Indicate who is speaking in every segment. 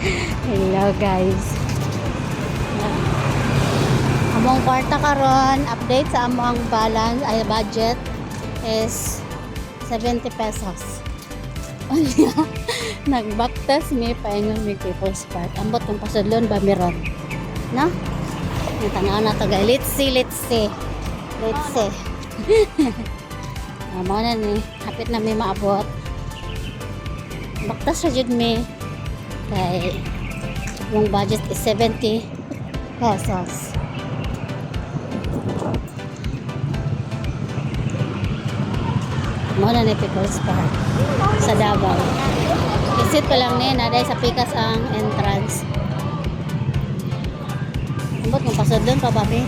Speaker 1: Hello guys. Among kwarta karon, update sa among balance ay budget is 70 pesos. Unya, nagbaktas mi paingon mi People's Park. Ambot ng pasudlon ba meron? No? Tanaw na to guys. Let's see. Amo na ni, hapit na mi maabot. Baktas ra jud mi. Kay yung budget is 70 pesos. Muna na People's Park sa Davao. Visit ko lang ni naday sa pikas ang entrance. Ambot kung pasudlon pa ba mi?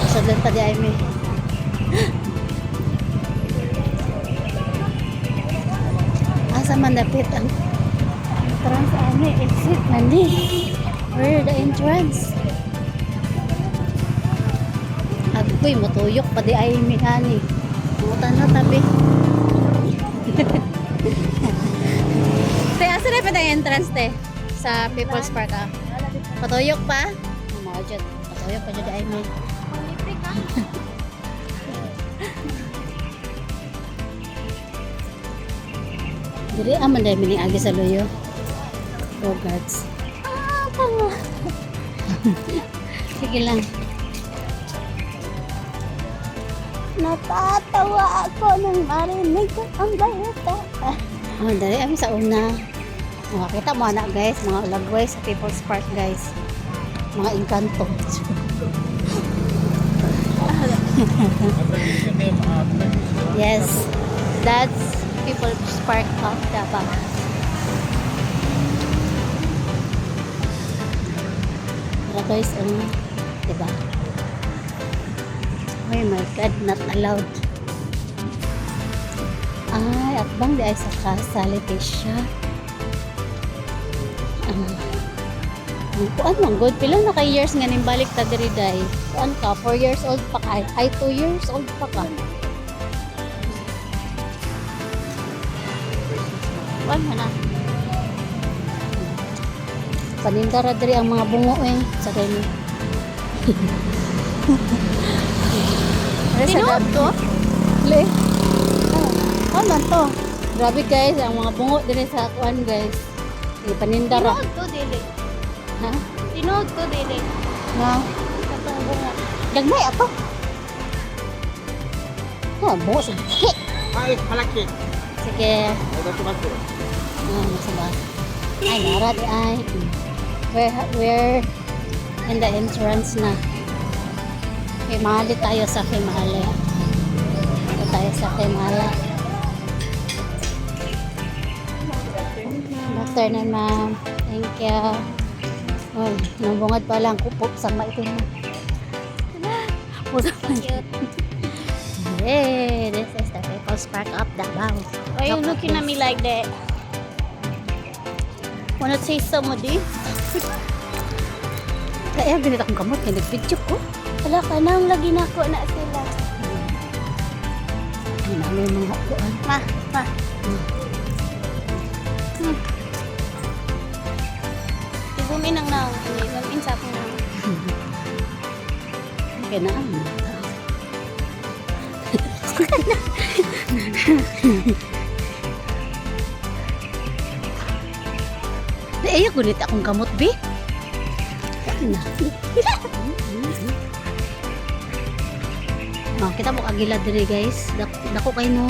Speaker 1: Pasudlon pa di ay mi. Asa man dapit ang entrance ani exit nandi. Where the entrance? Agkoy matuyok pa di ay mi ani. Mutan na tabi. Te, asa na pa tayong entrance te? Sa People's Park ah. Patuyok pa? Mga dyan. Patuyok pa dyan ay may. Diri aman dahil mining agi sa luyo. Bogarts. Tama. Sige lang. Natatawa ako nang marinig ko ang balita. Oh, dali kami sa una. Makakita mo na guys, mga lagway sa People's Park guys. Mga engkanto. Yes, that's People's Park of Davao. Pero guys, diba? Oh my God, not allowed. Ay, at bang di ay sa kasalite siya. Kuan man good, pila na kay years nga nimbalik ta diri day. Kuan ka, 4 years old pa ka. Ay, 2 years old pa ka. Kuan man na. Panindara diri ang mga bungo sa kanya. Tinood to? Le? Ano to? Grabe guys, ang mga bungo din sa kuan guys. Panindara.
Speaker 2: Tinood to dili.
Speaker 1: Ha?
Speaker 2: Tinood to dili.
Speaker 1: Nga?
Speaker 2: Katong bunga.
Speaker 1: Dagmay ato. Ha, bungo sa hit.
Speaker 3: Ay, malaki.
Speaker 1: Sige.
Speaker 3: Ada tumato.
Speaker 1: Masaba. Ay, nara di ay. We're in the entrance na. Himali tayo sa Himali. Ito tayo sa Himala. Good afternoon, ma'am. Thank you. Uy, nabungad pa lang. Kupop sa maitin mo. Hey, this is the People's Park of Davao.
Speaker 2: Why you looking at me like that? Wanna say somebody?
Speaker 1: Kaya binit akong kamot. Kaya nag-video ko.
Speaker 2: Wala ka nang lagi na ako na sila.
Speaker 1: Ay, namin mga hapuan.
Speaker 2: Ma. Tigumin ang nang. Gamin sa akong nang.
Speaker 1: Kaya na ang ayok gunit akong kamot, be. Na. Oh, kita mo kagila diri guys. Dako kay no.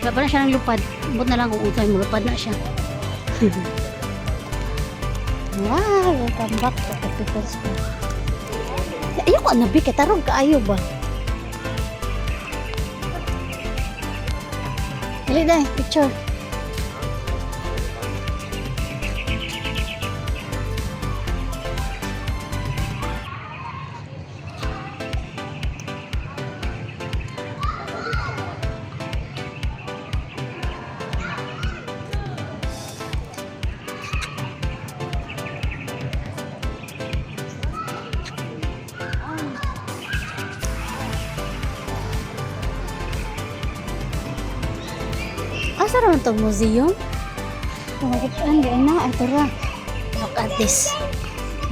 Speaker 1: Wala pa na siya ng lupad. Bot na lang kung unsay mo lupad na siya. Wow, welcome back to the People's Park. Ayoko na be, tarong kaayo ba? Dali dai, picture. Asa naman itong museum? Tumagitan, di na. Ay, tara. Look at this.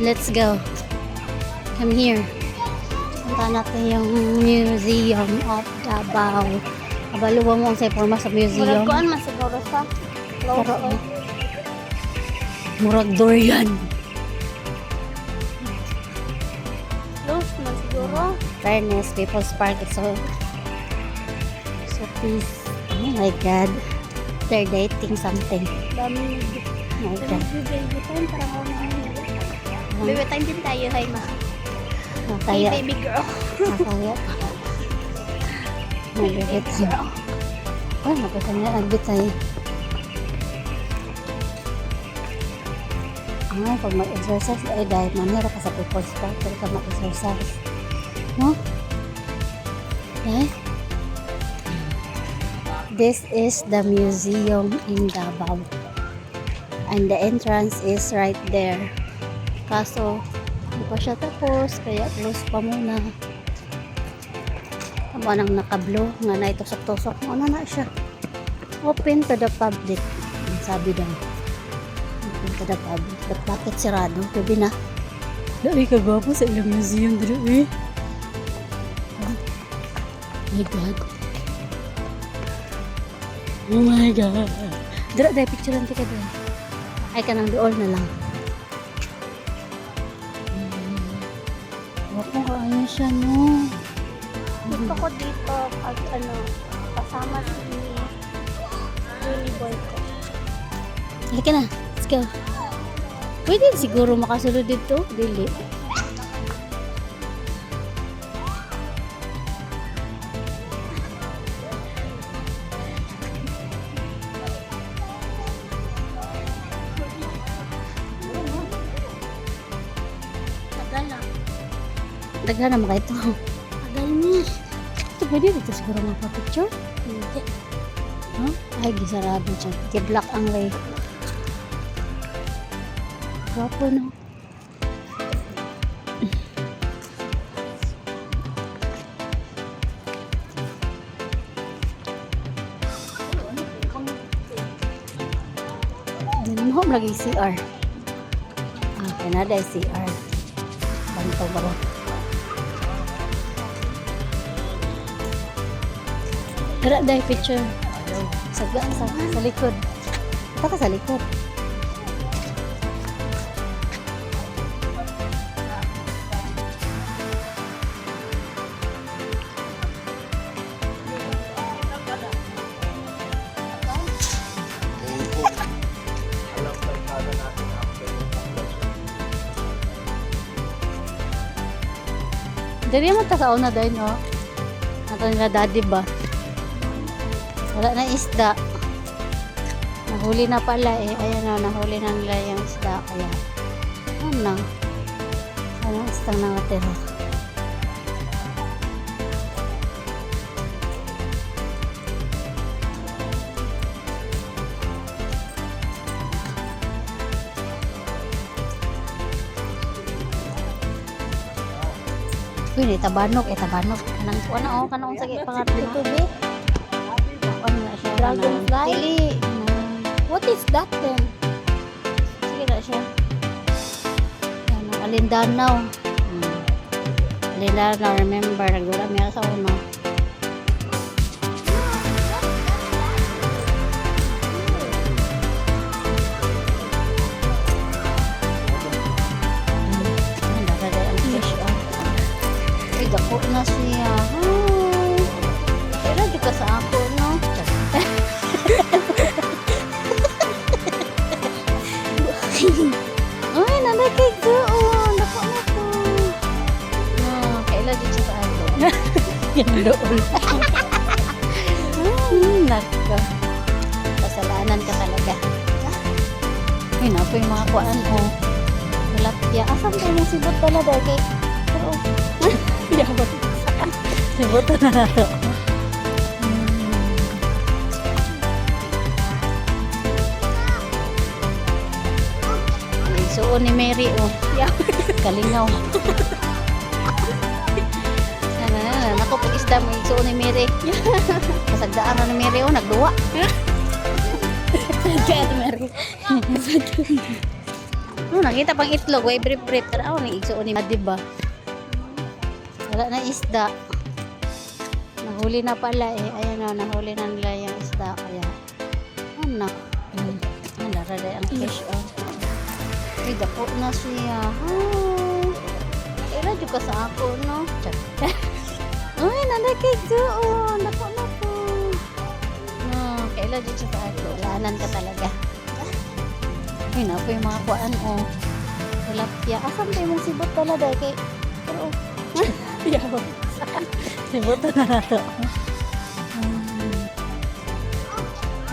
Speaker 1: Let's go. Come here. Punta natin yung Museum of Davao. Abaluwa mo ang sa forma sa
Speaker 2: Murag
Speaker 1: museum.
Speaker 2: kuan man siguro sa close.
Speaker 1: Pero, murag durian.
Speaker 2: Close man siguro.
Speaker 1: Fairness, People's Park is so peace. Oh my God. They're dating something.
Speaker 2: Dami
Speaker 1: Oh my God.
Speaker 2: baby time para mo na. Baby time din tayo, hay ma.
Speaker 1: Nakaya.
Speaker 2: Baby girl.
Speaker 1: Nakaya. Nagbibit. Oh, nakita niya. Nagbit tayo. Ay, pag mag-exercise, ay dahil manira ka sa People's Park, pero ka mag-exercise. No? Okay? This is the museum in Davao. And the entrance is right there. Kaso, hindi pa siya tapos, kaya close pa muna. Tama nang nakablo, nga na itusok-tusok. Ano na siya? Open to the public. Ang sabi daw. Open to the public. But bakit sirado? Gabi na. Dami ka gwapo sa ilang museum dito eh. Oh my God. Oh my God. Dira, dahil picturean ka doon. Ay ka nang doon na lang. Wako ka ano siya no.
Speaker 2: Gusto ko dito pag ano, kasama si Willy Boy ko.
Speaker 1: Halika na. Let's go. Pwede siguro makasulod dito. Dili.
Speaker 2: Tagal na.
Speaker 1: Daghan na mga ito.
Speaker 2: Tagal ni.
Speaker 1: Ito pwede dito siguro mapapicture.
Speaker 2: Hindi.
Speaker 1: Huh? Ay, gisarado siya. Kiblock ang way. Gwapo no. Mo lagi CR. Ah, kanada CR. Bantaw ba? Tara dai picture. Sa likod. Ito ka sa likod. Dili mo ta sa una dahil no. Nato nila daddy ba? Wala na isda. Nahuli na pala eh. Ayan na, nahuli na nila yung isda. Kaya, ano na. Ano isda na natira. Uy, ni tabanok. Tabanok. Kanang sige pangatlo.
Speaker 2: Tubig.
Speaker 1: Ano na siya?
Speaker 2: Dragonfly?
Speaker 1: Dili.
Speaker 2: What is that then?
Speaker 1: Sige na siya. Ano, Alindanaw. Alindanaw, remember. Nagdula niya sa una. Ang dadaday ang fish. Ay, dako na siya. Hi. Kaya di ka sa ako, no? Ay, nalagay ko. Nako na ko. No, kailan dito sa ako. Yan doon. Nako. Kasalanan ka talaga. Ay, napo yung mga kuan o. Tilapia. Asan ba yung sibot pala dahil? Pero, yabot. Sibot na nato. Suon ni Mary oh. Kalingaw. Nako pag isda mo suon ni Mary. Kasagdaan na ni Mary oh, nagduwa. Kaya Mary. Nakita pang itlog, way brief-brief. Tara, ni igsuon ni diba? Wala na isda. Nahuli na pala eh. Ayan na, nahuli na nila yung isda. Kaya, ano? Narada ang fish on. Ay, dako na siya. Ira juga sa ako, no? Ay, nanakig doon. Dako na po. No, kailan dito sa ako. Lahanan ka talaga. Ay, na po yung mga kuan, oh. Tilapia. Asan tayo mong sibot pala dahil kay... Pero, yaw. Sibot na na to.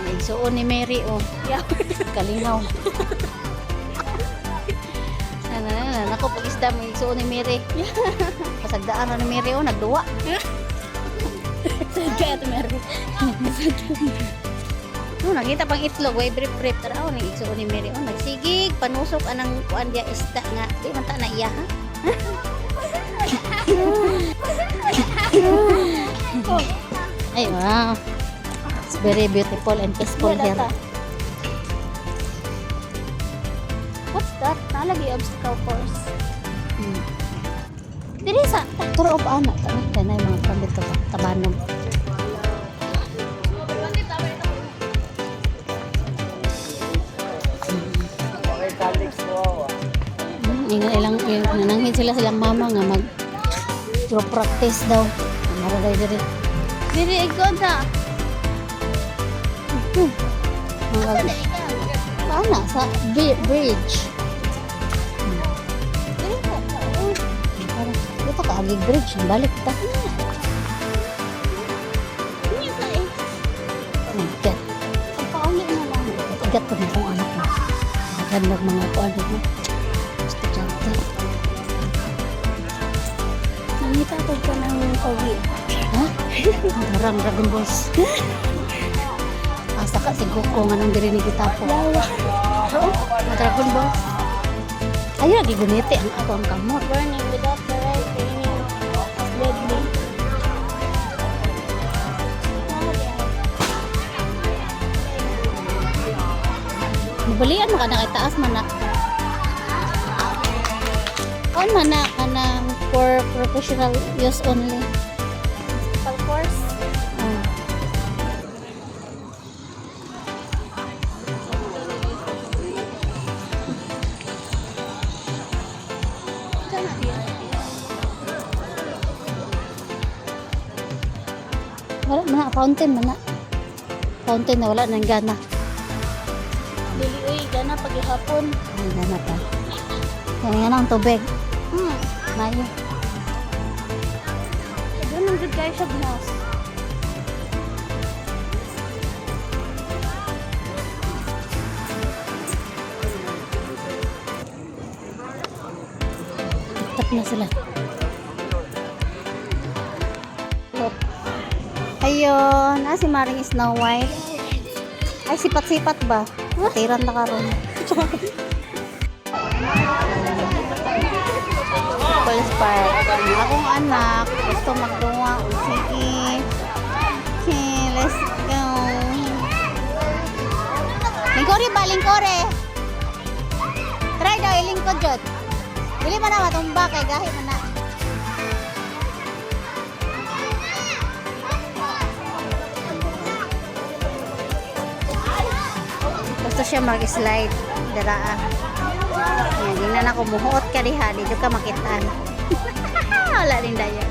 Speaker 1: Nagsuon ni Mary, oh. Yaw. Kalingaw. Nako, pag isda mo, nagsuon ni Mary. Pasagdaan na ni Mary, oh. Nagduwa. Kaya ito, Mary. Nakita pang itlog, way brief-brief. Tara, nag-igsuon ni Mary. Nagsigig, panusok, anang kuan dia isda nga. Di man ta na iya, ha? Ay, wow. It's very beautiful and peaceful here.
Speaker 2: What's that? Nalagi obstacle course.
Speaker 1: Dili sa tour of anak. Kaya na yung mga pambit ko. Tabanom. Ilang nananghid sila silang mama nga mag practice daw. Maraday diri.
Speaker 2: Dili ikaw na.
Speaker 1: Paano sa bridge? Dito ka agig bridge, balik ta. Igat.
Speaker 2: Ang pauli na lang.
Speaker 1: Igat ko na kung anak mo. Maganda mga kuan mo. Estudyante.
Speaker 2: Nangita ko ka ng pauli.
Speaker 1: Ha? Darang Dragon Balls. Asa ka si Goku nga nang diri ni kita po. Dragon Balls. Ayaw lagi guniti ang ako ang kamot.
Speaker 2: Burning without the right training is deadly.
Speaker 1: Mabalian mo ka na kay taas man na. Kuan man na kanang for professional use only.
Speaker 2: Of course.
Speaker 1: Wala man na, fountain man na. Fountain na wala nang gana.
Speaker 2: Dili uy, gana paghihapon.
Speaker 1: Ay, gana pa. Kaya nga ang tubig. Mayo.
Speaker 2: Doon ang good guys sa Gnas.
Speaker 1: Tap na sila. Ayun, si Maring Snow White. Ay, sipat-sipat ba? Patiran na karon. Police Park. Akong anak, gusto magduwa. Sige. Okay, let's go. Lingkore ba? Lingkore. Try daw, ilingkod dyan. Dili man na matumba kay gahi man na. Gusto siya mag-slide. Daraa. Hindi na na kumuhuot ka diha. Dito ka makitaan. Wala din dayan.